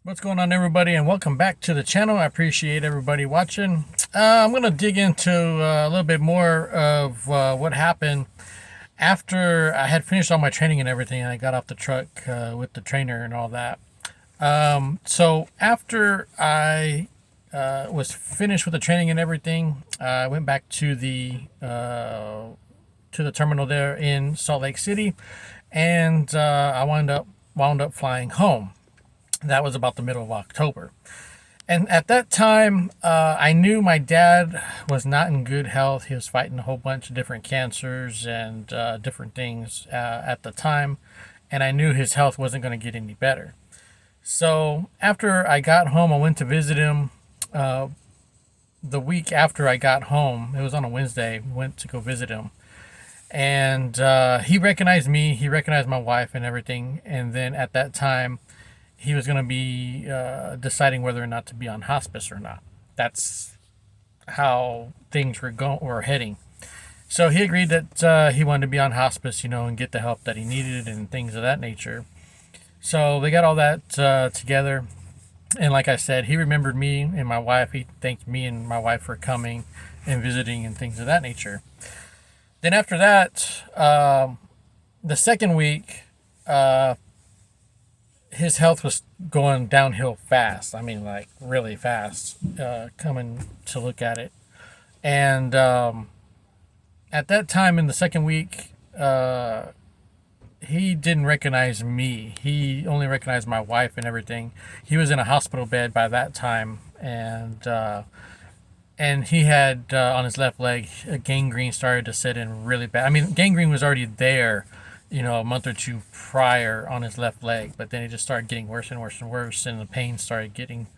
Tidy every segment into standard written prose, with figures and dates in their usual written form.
What's going on, everybody, and welcome back to the channel. I appreciate everybody watching. I'm going to dig into a little bit more of what happened after I had finished all my training and everything, and I got off the truck with the trainer and all that. So after I was finished with the training and everything, I went back to the terminal there in Salt Lake City, and I wound up flying home. That was about the middle of October. And at that time, I knew my dad was not in good health. He was fighting a whole bunch of different cancers and different things at the time. And I knew his health wasn't going to get any better. So after I got home, I went to visit him. The week after I got home, it was on a Wednesday, went to go visit him. And he recognized me, he recognized my wife and everything. And then at that time, he was going to be deciding whether or not to be on hospice or not. That's how things were heading. So he agreed that he wanted to be on hospice, and get the help that he needed and things of that nature. So they got all that together. And like I said, he remembered me and my wife. He thanked me and my wife for coming and visiting and things of that nature. Then after that, the second week, his health was going downhill fast. I mean, like really fast, coming to look at it. And at that time in the second week, he didn't recognize me. He only recognized my wife and everything. He was in a hospital bed by that time, and he had on his left leg, gangrene started to set in really bad. I mean, gangrene was already there, a month or two prior on his left leg, but then it just started getting worse and worse and worse, and the pain started getting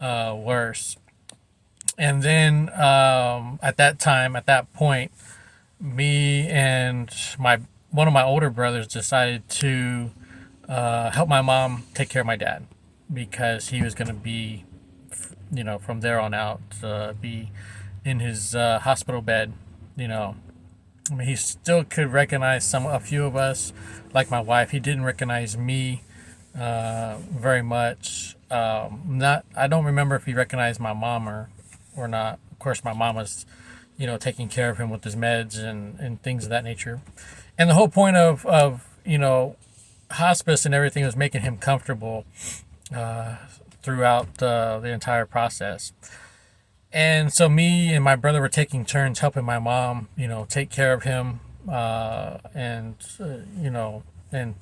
worse. And then at that point, me and one of my older brothers decided to help my mom take care of my dad, because he was going to be, from there on out, be in his hospital bed, I mean, he still could recognize a few of us, like my wife. He didn't recognize me very much. I don't remember if he recognized my mom or not. Of course, my mom was, taking care of him with his meds and things of that nature. And the whole point of hospice and everything was making him comfortable throughout the entire process. And so me and my brother were taking turns helping my mom, take care of him, and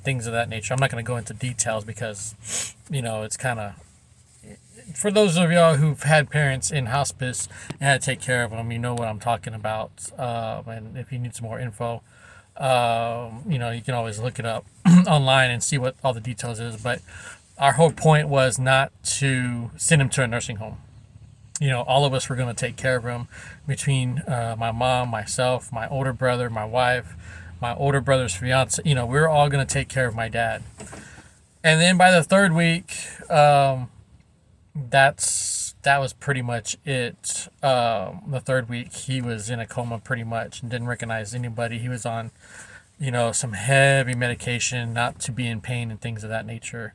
things of that nature. I'm not going to go into details because, it's kind of, for those of y'all who've had parents in hospice and had to take care of them, you know what I'm talking about. And if you need some more info, you can always look it up online and see what all the details is. But our whole point was not to send him to a nursing home. All of us were going to take care of him, between my mom, myself, my older brother, my wife, my older brother's fiance. We were all going to take care of my dad. And then by the third week, that was pretty much it. The third week, he was in a coma pretty much and didn't recognize anybody. He was on, some heavy medication not to be in pain and things of that nature.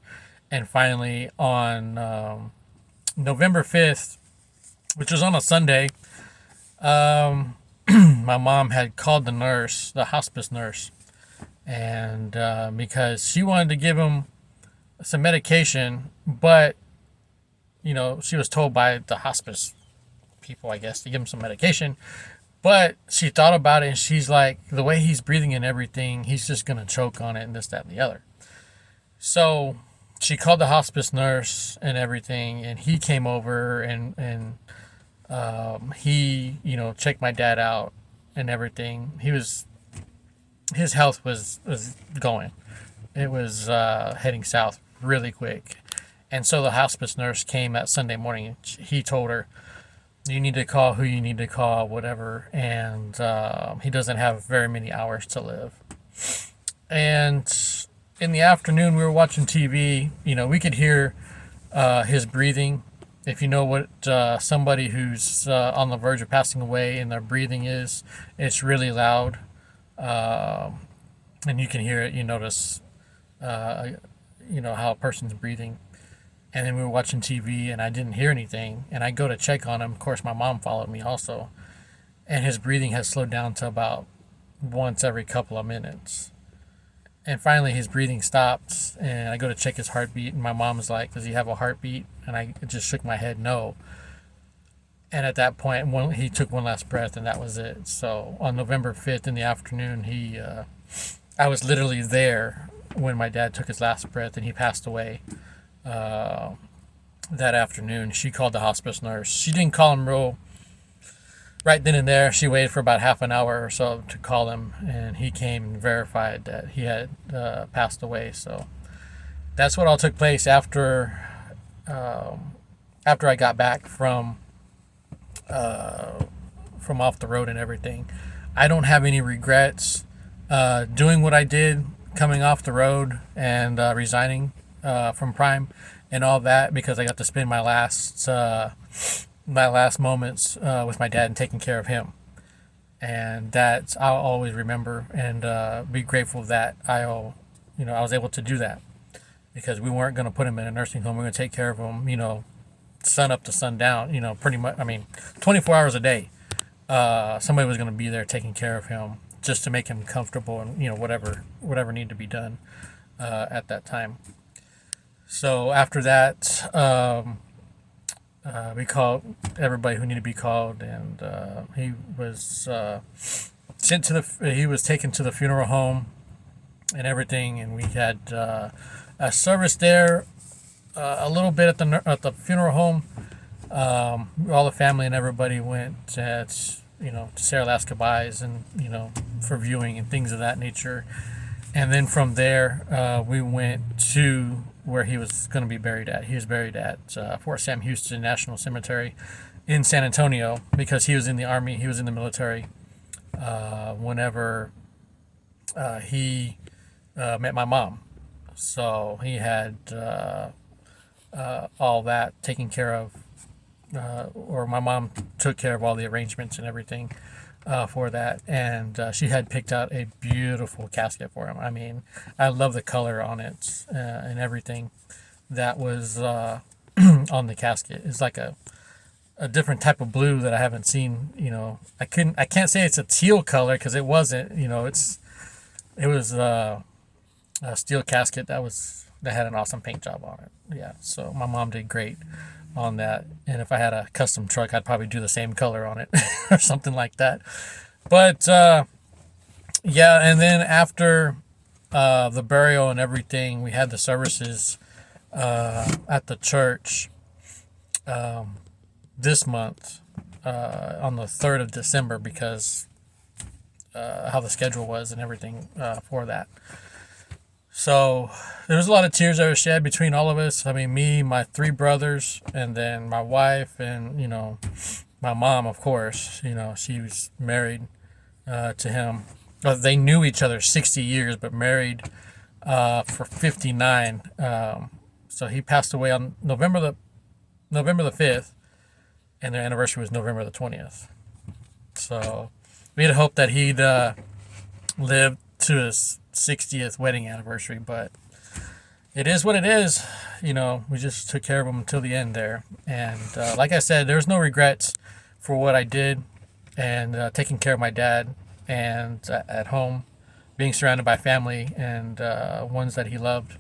And finally, on November 5th, which was on a Sunday, my mom had called the hospice nurse, and because she wanted to give him some medication, but she was told by the hospice people, I guess, to give him some medication. But she thought about it, and she's like, the way he's breathing and everything, he's just gonna choke on it, and this, that, and the other. So she called the hospice nurse and everything, and he came over and he, checked my dad out and everything. His health was going. It was heading south really quick. And so the hospice nurse came that Sunday morning. He told her, you need to call who you need to call, whatever. And he doesn't have very many hours to live. And in the afternoon, we were watching TV. We could hear his breathing. If you know what somebody who's on the verge of passing away and their breathing is, it's really loud. And you can hear it. You notice, how a person's breathing. And then we were watching TV, and I didn't hear anything. And I go to check on him. Of course, my mom followed me also. And his breathing has slowed down to about once every couple of minutes. And finally, his breathing stopped, and I go to check his heartbeat, and my mom's like, "Does he have a heartbeat?" And I just shook my head, no. And at that point, he took one last breath, and that was it. So on November 5th in the afternoon, I was literally there when my dad took his last breath, and he passed away that afternoon. She called the hospice nurse. She didn't call him right then and there. She waited for about half an hour or so to call him, and he came and verified that he had passed away. So that's what all took place after I got back from off the road and everything. I don't have any regrets doing what I did, coming off the road and resigning from Prime and all that, because I got to spend my last moments with my dad and taking care of him. And that I'll always remember and be grateful that I was able to do that, because we weren't going to put him in a nursing home. We are going to take care of him, sun up to sundown, pretty much. I mean, 24 hours a day. Somebody was going to be there taking care of him just to make him comfortable and, whatever needed to be done at that time. So after that, we called everybody who needed to be called, and he was he was taken to the funeral home and everything, and we had a service there a little bit at the funeral home. All the family and everybody went to say our last goodbyes and for viewing and things of that nature. And then from there, we went to where he was going to be buried at. He was buried at Fort Sam Houston National Cemetery in San Antonio, because he was in the Army, he was in the military whenever he met my mom. So he had all that taken care of, or my mom took care of all the arrangements and everything for that, and she had picked out a beautiful casket for him. I mean, I love the color on it and everything that was on the casket. It's like a different type of blue that I haven't seen. I can't say it's a teal color, because it wasn't. It was a steel casket that had an awesome paint job on it. Yeah, so my mom did great on that, and if I had a custom truck, I'd probably do the same color on it or something like that. But yeah, and then after the burial and everything, we had the services at the church this month on the 3rd of December, because how the schedule was and everything for that. So there was a lot of tears that were shed between all of us. I mean, me, my 3 brothers, and then my wife, and my mom, of course. She was married to him. Well, they knew each other 60 years, but married for 59. So he passed away on November the 5th, and their anniversary was November the 20th. So we had hoped that he'd live to his 60th wedding anniversary, but it is what it is. We just took care of him until the end there. And like I said, there's no regrets for what I did, and taking care of my dad, and at home, being surrounded by family and ones that he loved.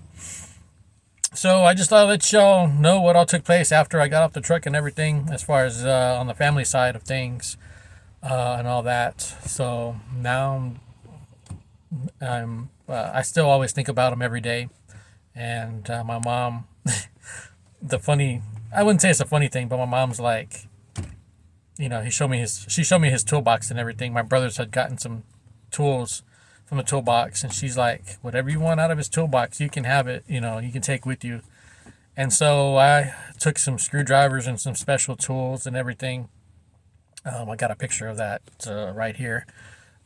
So I just thought I'd let y'all know what all took place after I got off the truck and everything, as far as on the family side of things and all that. So now I still always think about him every day. And my mom, I wouldn't say it's a funny thing, but my mom's like, she showed me his toolbox and everything. My brothers had gotten some tools from the toolbox, and she's like, whatever you want out of his toolbox, you can have it, you can take with you. And so I took some screwdrivers and some special tools and everything. I got a picture of that right here.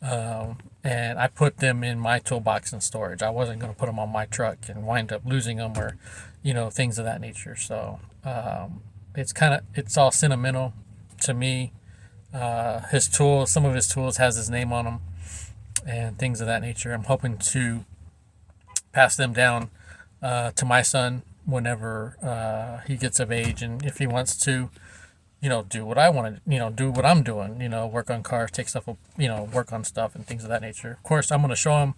And I put them in my toolbox in storage. I wasn't going to put them on my truck and wind up losing them, or, things of that nature. So it's all sentimental to me. Some of his tools has his name on them and things of that nature. I'm hoping to pass them down to my son, whenever he gets of age, and if he wants to, do what I want to, do what I'm doing, work on cars, take stuff, work on stuff and things of that nature. Of course, I'm going to show him,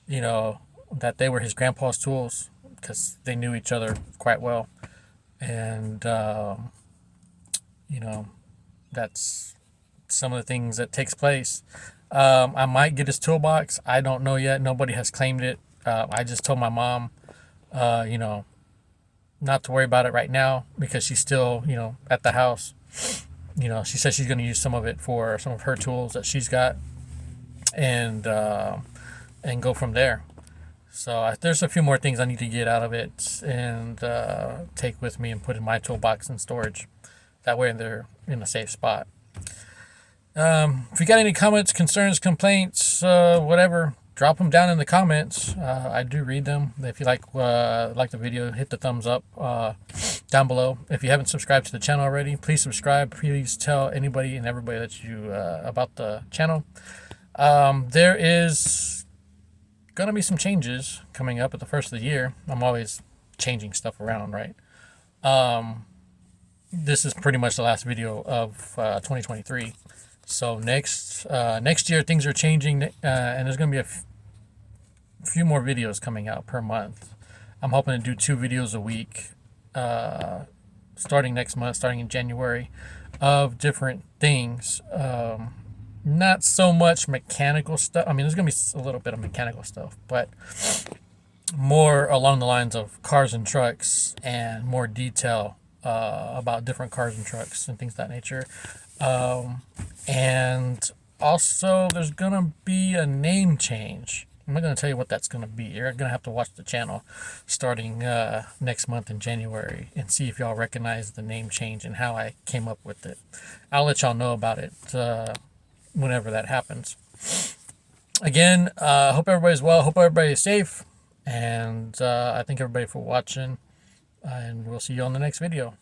you know, that they were his grandpa's tools because they knew each other quite well. And, you know, that's some of the things that takes place. I might get his toolbox. I don't know yet. Nobody has claimed it. I just told my mom, you know, not to worry about it right now because she's still, at the house. She says she's going to use some of it for some of her tools that she's got, and go from there. So there's a few more things I need to get out of it and take with me and put in my toolbox in storage. That way they're in a safe spot. If you got any comments, concerns, complaints, whatever, drop them down in the comments. I do read them. If you like the video, hit the thumbs up down below. If you haven't subscribed to the channel already, please subscribe. Please tell anybody and everybody that you about the channel. There is gonna be some changes coming up at the first of the year. I'm always changing stuff around, right? This is pretty much the last video of 2023. So next year things are changing, and there's going to be a few more videos coming out per month. I'm hoping to do 2 videos a week starting next month, starting in January, of different things. Not so much mechanical stuff. I mean, there's going to be a little bit of mechanical stuff, but more along the lines of cars and trucks and more detail about different cars and trucks and things of that nature. And also, there's going to be a name change. I'm not going to tell you what that's going to be. You're going to have to watch the channel starting next month in January and see if y'all recognize the name change and how I came up with it. I'll let y'all know about it whenever that happens. Again, hope everybody's well. Hope everybody's safe. And I thank everybody for watching. And we'll see you on the next video.